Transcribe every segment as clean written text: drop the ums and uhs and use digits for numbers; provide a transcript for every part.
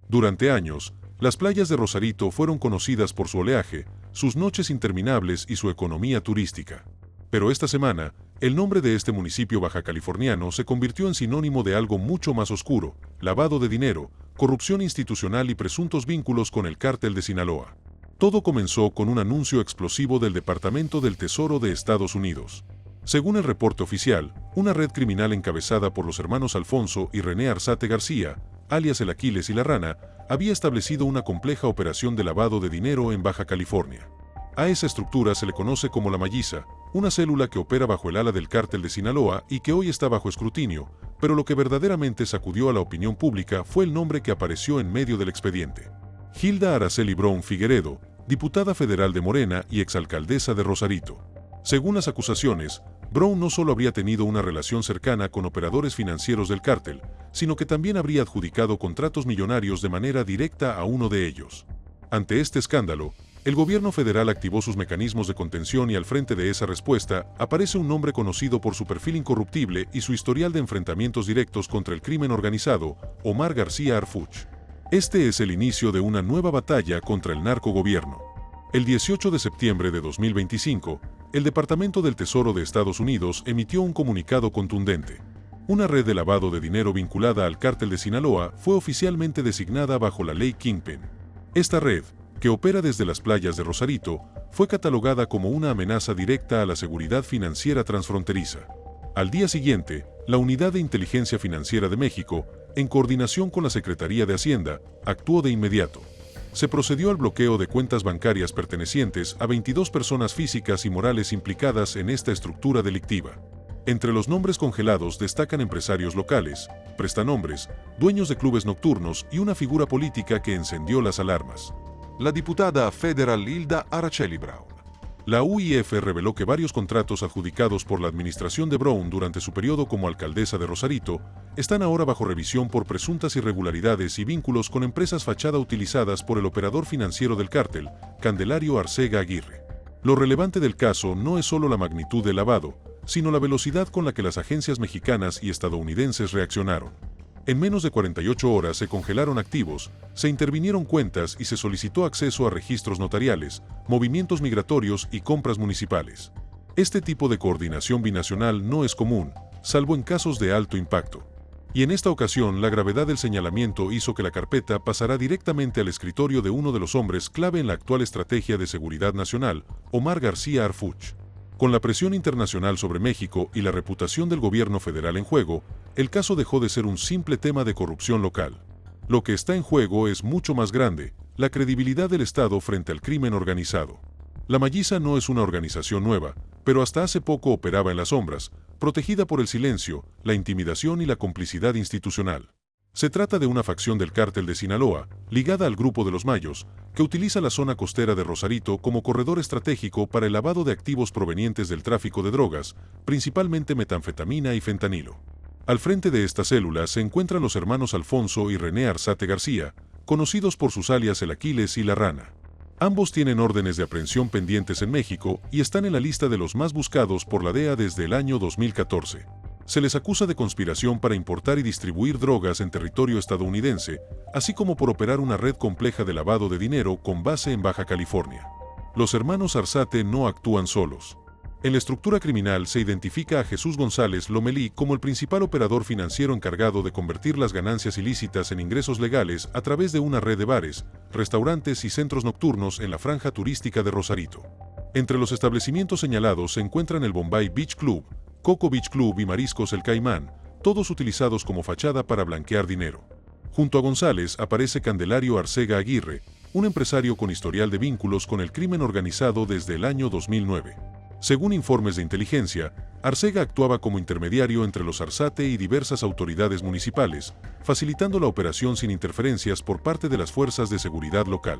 Durante años, las playas de Rosarito fueron conocidas por su oleaje, sus noches interminables y su economía turística. Pero esta semana, el nombre de este municipio bajacaliforniano se convirtió en sinónimo de algo mucho más oscuro: lavado de dinero, corrupción institucional y presuntos vínculos con el cártel de Sinaloa. Todo comenzó con un anuncio explosivo del Departamento del Tesoro de Estados Unidos. Según el reporte oficial, una red criminal encabezada por los hermanos Alfonso y René Arzate García, alias el Aquiles y la Rana, había establecido una compleja operación de lavado de dinero en Baja California. A esa estructura se le conoce como la Malliza, una célula que opera bajo el ala del cártel de Sinaloa y que hoy está bajo escrutinio, pero lo que verdaderamente sacudió a la opinión pública fue el nombre que apareció en medio del expediente: Hilda Araceli Brown Figueredo, diputada federal de Morena y exalcaldesa de Rosarito. Según las acusaciones, Brown no solo habría tenido una relación cercana con operadores financieros del cártel, sino que también habría adjudicado contratos millonarios de manera directa a uno de ellos. Ante este escándalo, el gobierno federal activó sus mecanismos de contención y al frente de esa respuesta aparece un nombre conocido por su perfil incorruptible y su historial de enfrentamientos directos contra el crimen organizado: Omar García Harfuch. Este es el inicio de una nueva batalla contra el narcogobierno. El 18 de septiembre de 2025, el Departamento del Tesoro de Estados Unidos emitió un comunicado contundente. Una red de lavado de dinero vinculada al cártel de Sinaloa fue oficialmente designada bajo la ley Kingpin. Esta red, que opera desde las playas de Rosarito, fue catalogada como una amenaza directa a la seguridad financiera transfronteriza. Al día siguiente, la Unidad de Inteligencia Financiera de México, en coordinación con la Secretaría de Hacienda, actuó de inmediato. Se procedió al bloqueo de cuentas bancarias pertenecientes a 22 personas físicas y morales implicadas en esta estructura delictiva. Entre los nombres congelados destacan empresarios locales, prestanombres, dueños de clubes nocturnos y una figura política que encendió las alarmas: la diputada federal Hilda Araceli Brown. La UIF reveló que varios contratos adjudicados por la administración de Brown durante su periodo como alcaldesa de Rosarito están ahora bajo revisión por presuntas irregularidades y vínculos con empresas fachada utilizadas por el operador financiero del cártel, Candelario Arcega Aguirre. Lo relevante del caso no es solo la magnitud del lavado, sino la velocidad con la que las agencias mexicanas y estadounidenses reaccionaron. En menos de 48 horas se congelaron activos, se intervinieron cuentas y se solicitó acceso a registros notariales, movimientos migratorios y compras municipales. Este tipo de coordinación binacional no es común, salvo en casos de alto impacto. Y en esta ocasión la gravedad del señalamiento hizo que la carpeta pasara directamente al escritorio de uno de los hombres clave en la actual estrategia de seguridad nacional, Omar García Harfuch. Con la presión internacional sobre México y la reputación del gobierno federal en juego, el caso dejó de ser un simple tema de corrupción local. Lo que está en juego es mucho más grande: la credibilidad del Estado frente al crimen organizado. La Malliza no es una organización nueva, pero hasta hace poco operaba en las sombras, protegida por el silencio, la intimidación y la complicidad institucional. Se trata de una facción del cártel de Sinaloa, ligada al Grupo de los Mayos, que utiliza la zona costera de Rosarito como corredor estratégico para el lavado de activos provenientes del tráfico de drogas, principalmente metanfetamina y fentanilo. Al frente de esta célula se encuentran los hermanos Alfonso y René Arzate García, conocidos por sus alias el Aquiles y la Rana. Ambos tienen órdenes de aprehensión pendientes en México y están en la lista de los más buscados por la DEA desde el año 2014. Se les acusa de conspiración para importar y distribuir drogas en territorio estadounidense, así como por operar una red compleja de lavado de dinero con base en Baja California. Los hermanos Arzate no actúan solos. En la estructura criminal se identifica a Jesús González Lomelí como el principal operador financiero encargado de convertir las ganancias ilícitas en ingresos legales a través de una red de bares, restaurantes y centros nocturnos en la franja turística de Rosarito. Entre los establecimientos señalados se encuentran el Bombay Beach Club, Coco Beach Club y Mariscos El Caimán, todos utilizados como fachada para blanquear dinero. Junto a González aparece Candelario Arcega Aguirre, un empresario con historial de vínculos con el crimen organizado desde el año 2009. Según informes de inteligencia, Arcega actuaba como intermediario entre los Arzate y diversas autoridades municipales, facilitando la operación sin interferencias por parte de las fuerzas de seguridad local.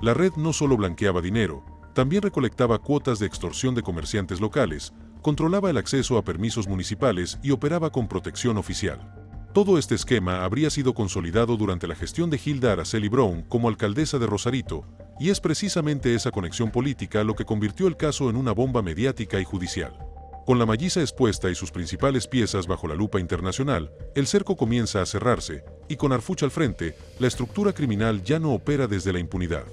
La red no solo blanqueaba dinero, también recolectaba cuotas de extorsión de comerciantes locales, controlaba el acceso a permisos municipales y operaba con protección oficial. Todo este esquema habría sido consolidado durante la gestión de Hilda Araceli Brown como alcaldesa de Rosarito, y es precisamente esa conexión política lo que convirtió el caso en una bomba mediática y judicial. Con la Malliza expuesta y sus principales piezas bajo la lupa internacional, el cerco comienza a cerrarse, y con Arfuch al frente, la estructura criminal ya no opera desde la impunidad.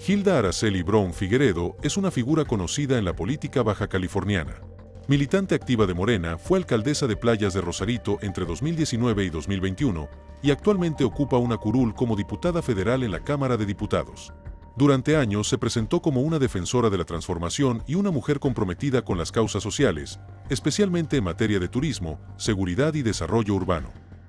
Hilda Araceli Brown Figueredo es una figura conocida en la política baja californiana. Militante activa de Morena, fue alcaldesa de Playas de Rosarito entre 2019 y 2021 y actualmente ocupa una curul como diputada federal en la Cámara de Diputados. Durante años se presentó como una defensora de la transformación y una mujer comprometida con las causas sociales, especialmente en materia de turismo, seguridad y desarrollo urbano.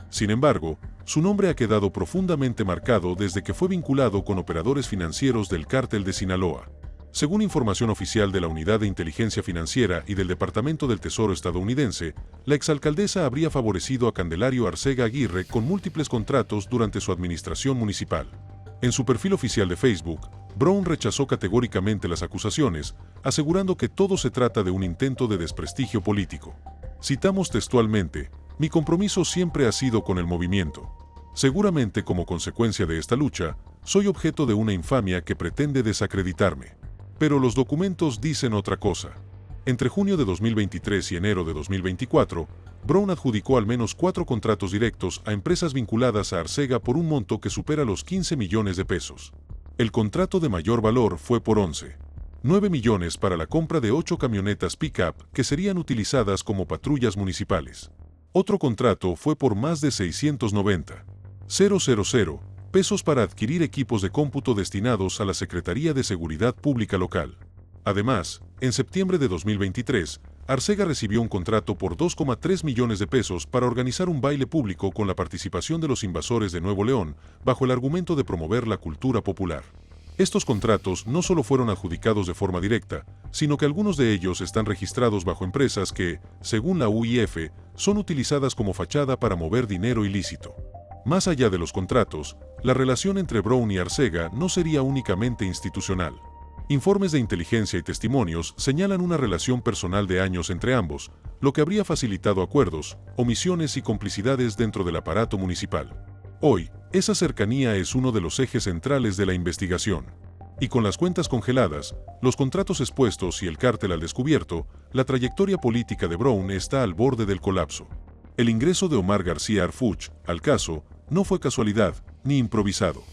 Sin embargo, su nombre ha quedado profundamente marcado desde que fue vinculado con operadores financieros del Cártel de Sinaloa. Según información oficial de la Unidad de Inteligencia Financiera y del Departamento del Tesoro estadounidense, la exalcaldesa habría favorecido a Candelario Arcega Aguirre con múltiples contratos durante su administración municipal. En su perfil oficial de Facebook, Brown rechazó categóricamente las acusaciones, asegurando que todo se trata de un intento de desprestigio político. Citamos textualmente: "Mi compromiso siempre ha sido con el movimiento. Seguramente como consecuencia de esta lucha, soy objeto de una infamia que pretende desacreditarme. Pero los documentos dicen otra cosa". Entre junio de 2023 y enero de 2024, Brown adjudicó al menos 4 contratos directos a empresas vinculadas a Arcega por un monto que supera los 15 millones de pesos. El contrato de mayor valor fue por 11,9 millones para la compra de 8 camionetas pick-up que serían utilizadas como patrullas municipales. Otro contrato fue por más de 690,000 pesos para adquirir equipos de cómputo destinados a la Secretaría de Seguridad Pública local. Además, en septiembre de 2023, Arcega recibió un contrato por 2,3 millones de pesos para organizar un baile público con la participación de los Invasores de Nuevo León, bajo el argumento de promover la cultura popular. Estos contratos no solo fueron adjudicados de forma directa, sino que algunos de ellos están registrados bajo empresas que, según la UIF, son utilizadas como fachada para mover dinero ilícito. Más allá de los contratos, la relación entre Brown y Arcega no sería únicamente institucional. Informes de inteligencia y testimonios señalan una relación personal de años entre ambos, lo que habría facilitado acuerdos, omisiones y complicidades dentro del aparato municipal. Hoy, esa cercanía es uno de los ejes centrales de la investigación. Y con las cuentas congeladas, los contratos expuestos y el cártel al descubierto, la trayectoria política de Brown está al borde del colapso. El ingreso de Omar García Arfuch al caso no fue casualidad ni improvisado.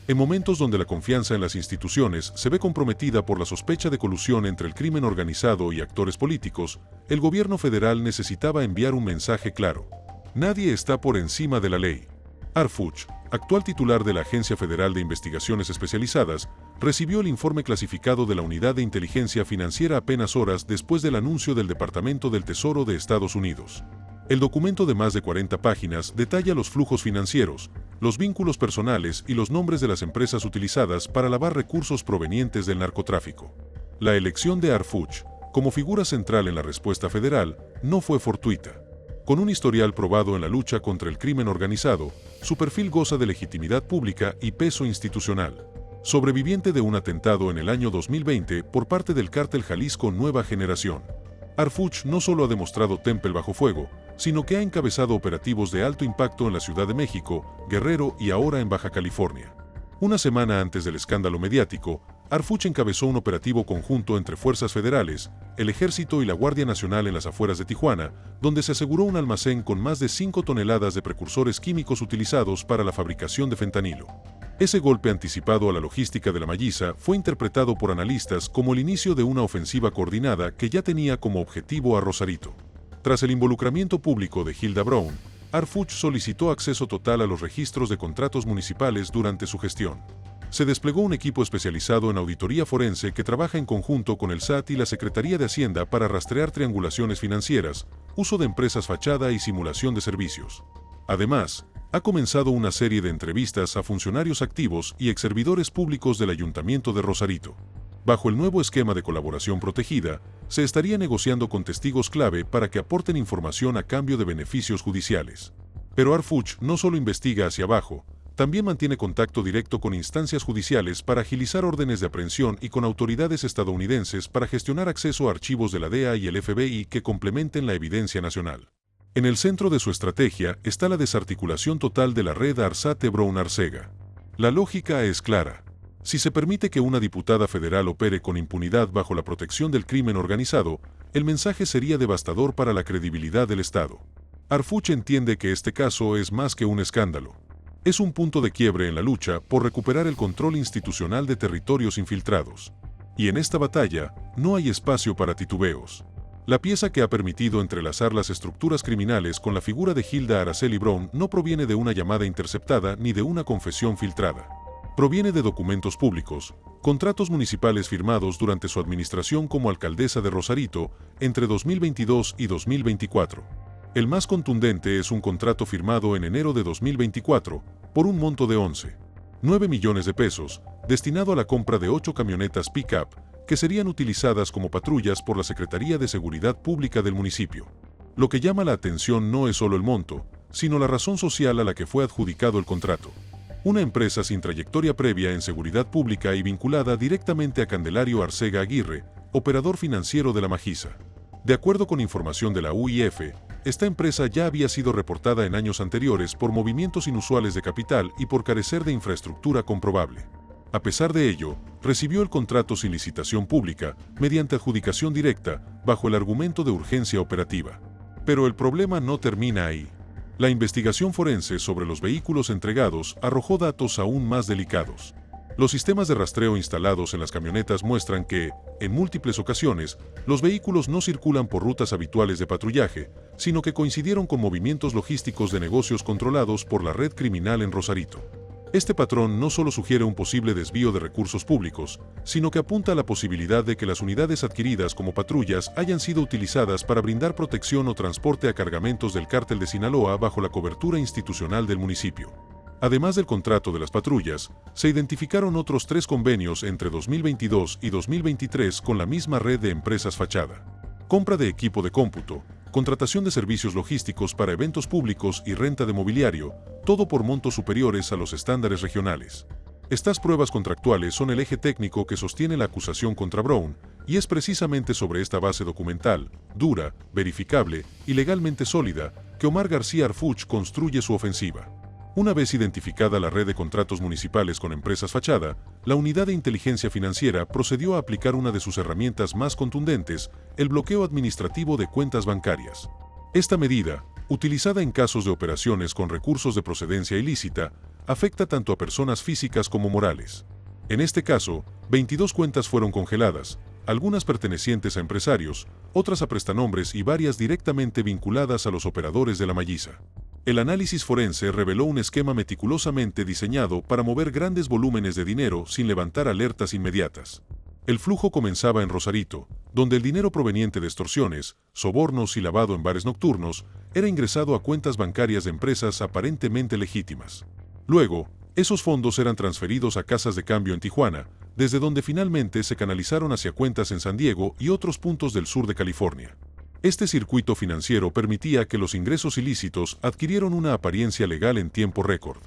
En momentos donde la confianza en las instituciones se ve comprometida por la sospecha de colusión entre el crimen organizado y actores políticos, el gobierno federal necesitaba enviar un mensaje claro: nadie está por encima de la ley. Arfuch, actual titular de la Agencia Federal de Investigaciones Especializadas, recibió el informe clasificado de la Unidad de Inteligencia Financiera apenas horas después del anuncio del Departamento del Tesoro de Estados Unidos. El documento de más de 40 páginas detalla los flujos financieros, los vínculos personales y los nombres de las empresas utilizadas para lavar recursos provenientes del narcotráfico. La elección de Arfuch, como figura central en la respuesta federal, no fue fortuita. Con un historial probado en la lucha contra el crimen organizado, su perfil goza de legitimidad pública y peso institucional. Sobreviviente de un atentado en el año 2020 por parte del Cártel Jalisco Nueva Generación, Arfuch no solo ha demostrado temple bajo fuego, sino que ha encabezado operativos de alto impacto en la Ciudad de México, Guerrero y ahora en Baja California. Una semana antes del escándalo mediático, Arfuch encabezó un operativo conjunto entre fuerzas federales, el Ejército y la Guardia Nacional en las afueras de Tijuana, donde se aseguró un almacén con más de 5 toneladas de precursores químicos utilizados para la fabricación de fentanilo. Ese golpe anticipado a la logística de la Malliza fue interpretado por analistas como el inicio de una ofensiva coordinada que ya tenía como objetivo a Rosarito. Tras el involucramiento público de Hilda Brown, Arfuch solicitó acceso total a los registros de contratos municipales durante su gestión. Se desplegó un equipo especializado en auditoría forense que trabaja en conjunto con el SAT y la Secretaría de Hacienda para rastrear triangulaciones financieras, uso de empresas fachada y simulación de servicios. Además, ha comenzado una serie de entrevistas a funcionarios activos y exservidores públicos del Ayuntamiento de Rosarito. Bajo el nuevo esquema de colaboración protegida, se estaría negociando con testigos clave para que aporten información a cambio de beneficios judiciales. Pero Arfuch no solo investiga hacia abajo, también mantiene contacto directo con instancias judiciales para agilizar órdenes de aprehensión y con autoridades estadounidenses para gestionar acceso a archivos de la DEA y el FBI que complementen la evidencia nacional. En el centro de su estrategia está la desarticulación total de la red Arzate-Brown-Arcega. La lógica es clara. Si se permite que una diputada federal opere con impunidad bajo la protección del crimen organizado, el mensaje sería devastador para la credibilidad del Estado. Harfuch entiende que este caso es más que un escándalo. Es un punto de quiebre en la lucha por recuperar el control institucional de territorios infiltrados. Y en esta batalla, no hay espacio para titubeos. La pieza que ha permitido entrelazar las estructuras criminales con la figura de Hilda Araceli Brown no proviene de una llamada interceptada ni de una confesión filtrada. Proviene de documentos públicos, contratos municipales firmados durante su administración como alcaldesa de Rosarito entre 2022 y 2024. El más contundente es un contrato firmado en enero de 2024 por un monto de 11,9 millones de pesos, destinado a la compra de 8 camionetas pick-up que serían utilizadas como patrullas por la Secretaría de Seguridad Pública del municipio. Lo que llama la atención no es solo el monto, sino la razón social a la que fue adjudicado el contrato. Una empresa sin trayectoria previa en seguridad pública y vinculada directamente a Candelario Arcega Aguirre, operador financiero de La Majiza. De acuerdo con información de la UIF, esta empresa ya había sido reportada en años anteriores por movimientos inusuales de capital y por carecer de infraestructura comprobable. A pesar de ello, recibió el contrato sin licitación pública, mediante adjudicación directa, bajo el argumento de urgencia operativa. Pero el problema no termina ahí. La investigación forense sobre los vehículos entregados arrojó datos aún más delicados. Los sistemas de rastreo instalados en las camionetas muestran que, en múltiples ocasiones, los vehículos no circulan por rutas habituales de patrullaje, sino que coincidieron con movimientos logísticos de negocios controlados por la red criminal en Rosarito. Este patrón no solo sugiere un posible desvío de recursos públicos, sino que apunta a la posibilidad de que las unidades adquiridas como patrullas hayan sido utilizadas para brindar protección o transporte a cargamentos del Cártel de Sinaloa bajo la cobertura institucional del municipio. Además del contrato de las patrullas, se identificaron otros 3 convenios entre 2022 y 2023 con la misma red de empresas fachada. Compra de equipo de cómputo, contratación de servicios logísticos para eventos públicos y renta de mobiliario, todo por montos superiores a los estándares regionales. Estas pruebas contractuales son el eje técnico que sostiene la acusación contra Brown, y es precisamente sobre esta base documental, dura, verificable y legalmente sólida, que Omar García Harfuch construye su ofensiva. Una vez identificada la red de contratos municipales con empresas fachada, la Unidad de Inteligencia Financiera procedió a aplicar una de sus herramientas más contundentes, el bloqueo administrativo de cuentas bancarias. Esta medida, utilizada en casos de operaciones con recursos de procedencia ilícita, afecta tanto a personas físicas como morales. En este caso, 22 cuentas fueron congeladas, algunas pertenecientes a empresarios, otras a prestanombres y varias directamente vinculadas a los operadores de La Majiza. El análisis forense reveló un esquema meticulosamente diseñado para mover grandes volúmenes de dinero sin levantar alertas inmediatas. El flujo comenzaba en Rosarito, donde el dinero proveniente de extorsiones, sobornos y lavado en bares nocturnos era ingresado a cuentas bancarias de empresas aparentemente legítimas. Luego, esos fondos eran transferidos a casas de cambio en Tijuana, desde donde finalmente se canalizaron hacia cuentas en San Diego y otros puntos del sur de California. Este circuito financiero permitía que los ingresos ilícitos adquirieran una apariencia legal en tiempo récord.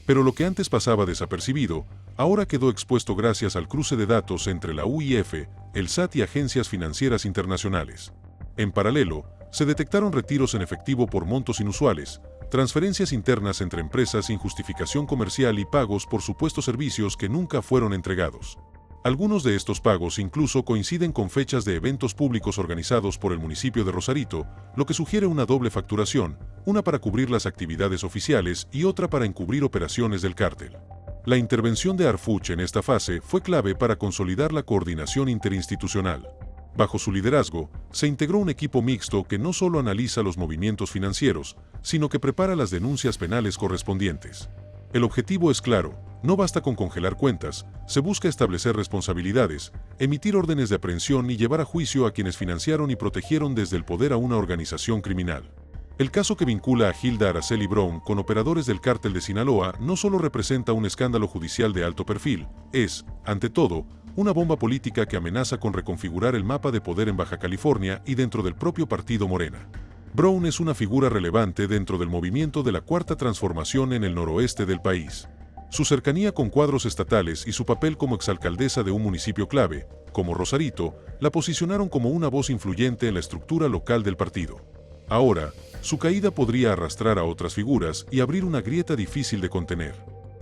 Pero lo que antes pasaba desapercibido, ahora quedó expuesto gracias al cruce de datos entre la UIF, el SAT y agencias financieras internacionales. En paralelo, se detectaron retiros en efectivo por montos inusuales, transferencias internas entre empresas sin justificación comercial y pagos por supuestos servicios que nunca fueron entregados. Algunos de estos pagos incluso coinciden con fechas de eventos públicos organizados por el municipio de Rosarito, lo que sugiere una doble facturación, una para cubrir las actividades oficiales y otra para encubrir operaciones del cártel. La intervención de Harfuch en esta fase fue clave para consolidar la coordinación interinstitucional. Bajo su liderazgo, se integró un equipo mixto que no solo analiza los movimientos financieros, sino que prepara las denuncias penales correspondientes. El objetivo es claro. No basta con congelar cuentas, se busca establecer responsabilidades, emitir órdenes de aprehensión y llevar a juicio a quienes financiaron y protegieron desde el poder a una organización criminal. El caso que vincula a Hilda Araceli Brown con operadores del Cártel de Sinaloa no solo representa un escándalo judicial de alto perfil, es, ante todo, una bomba política que amenaza con reconfigurar el mapa de poder en Baja California y dentro del propio partido Morena. Brown es una figura relevante dentro del movimiento de la Cuarta Transformación en el noroeste del país. Su cercanía con cuadros estatales y su papel como exalcaldesa de un municipio clave, como Rosarito, la posicionaron como una voz influyente en la estructura local del partido. Ahora, su caída podría arrastrar a otras figuras y abrir una grieta difícil de contener.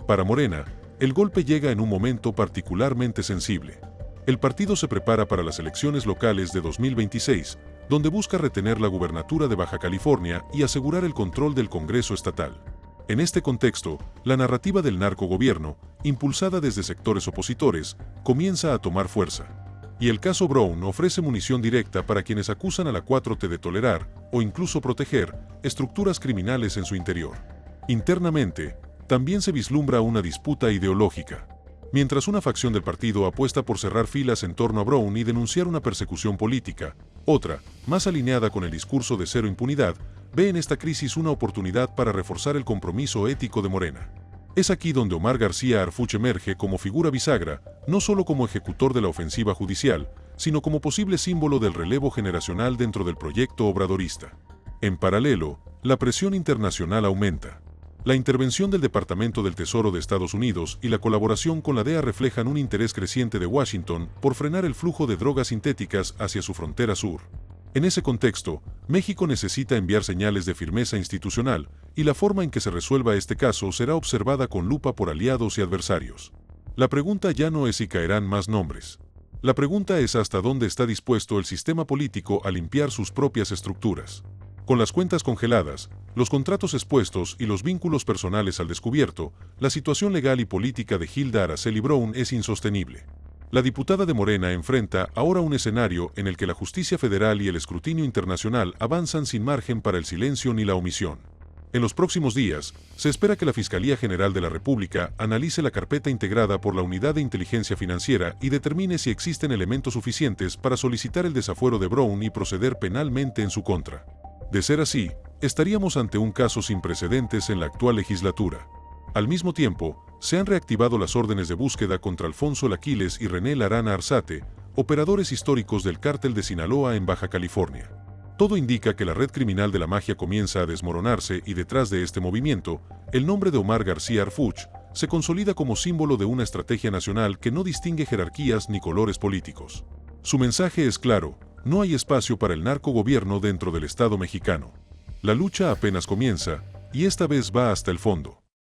Para Morena, el golpe llega en un momento particularmente sensible. El partido se prepara para las elecciones locales de 2026, donde busca retener la gubernatura de Baja California y asegurar el control del Congreso estatal. En este contexto, la narrativa del narcogobierno, impulsada desde sectores opositores, comienza a tomar fuerza. Y el caso Brown ofrece munición directa para quienes acusan a la 4T de tolerar, o incluso proteger, estructuras criminales en su interior. Internamente, también se vislumbra una disputa ideológica. Mientras una facción del partido apuesta por cerrar filas en torno a Brown y denunciar una persecución política, otra, más alineada con el discurso de cero impunidad, ve en esta crisis una oportunidad para reforzar el compromiso ético de Morena. Es aquí donde Omar García Harfuch emerge como figura bisagra, no solo como ejecutor de la ofensiva judicial, sino como posible símbolo del relevo generacional dentro del proyecto obradorista. En paralelo, la presión internacional aumenta. La intervención del Departamento del Tesoro de Estados Unidos y la colaboración con la DEA reflejan un interés creciente de Washington por frenar el flujo de drogas sintéticas hacia su frontera sur. En ese contexto, México necesita enviar señales de firmeza institucional, y la forma en que se resuelva este caso será observada con lupa por aliados y adversarios. La pregunta ya no es si caerán más nombres. La pregunta es hasta dónde está dispuesto el sistema político a limpiar sus propias estructuras. Con las cuentas congeladas, los contratos expuestos y los vínculos personales al descubierto, la situación legal y política de Hilda Araceli Brown es insostenible. La diputada de Morena enfrenta ahora un escenario en el que la justicia federal y el escrutinio internacional avanzan sin margen para el silencio ni la omisión. En los próximos días, se espera que la Fiscalía General de la República analice la carpeta integrada por la Unidad de Inteligencia Financiera y determine si existen elementos suficientes para solicitar el desafuero de Brown y proceder penalmente en su contra. De ser así, estaríamos ante un caso sin precedentes en la actual legislatura. Al mismo tiempo, se han reactivado las órdenes de búsqueda contra Alfonso Laquiles y René Larana Arzate, operadores históricos del cártel de Sinaloa en Baja California. Todo indica que la red criminal de la magia comienza a desmoronarse y detrás de este movimiento, el nombre de Omar García Harfuch se consolida como símbolo de una estrategia nacional que no distingue jerarquías ni colores políticos. Su mensaje es claro: no hay espacio para el narcogobierno dentro del Estado mexicano. La lucha apenas comienza, y esta vez va hasta el fondo.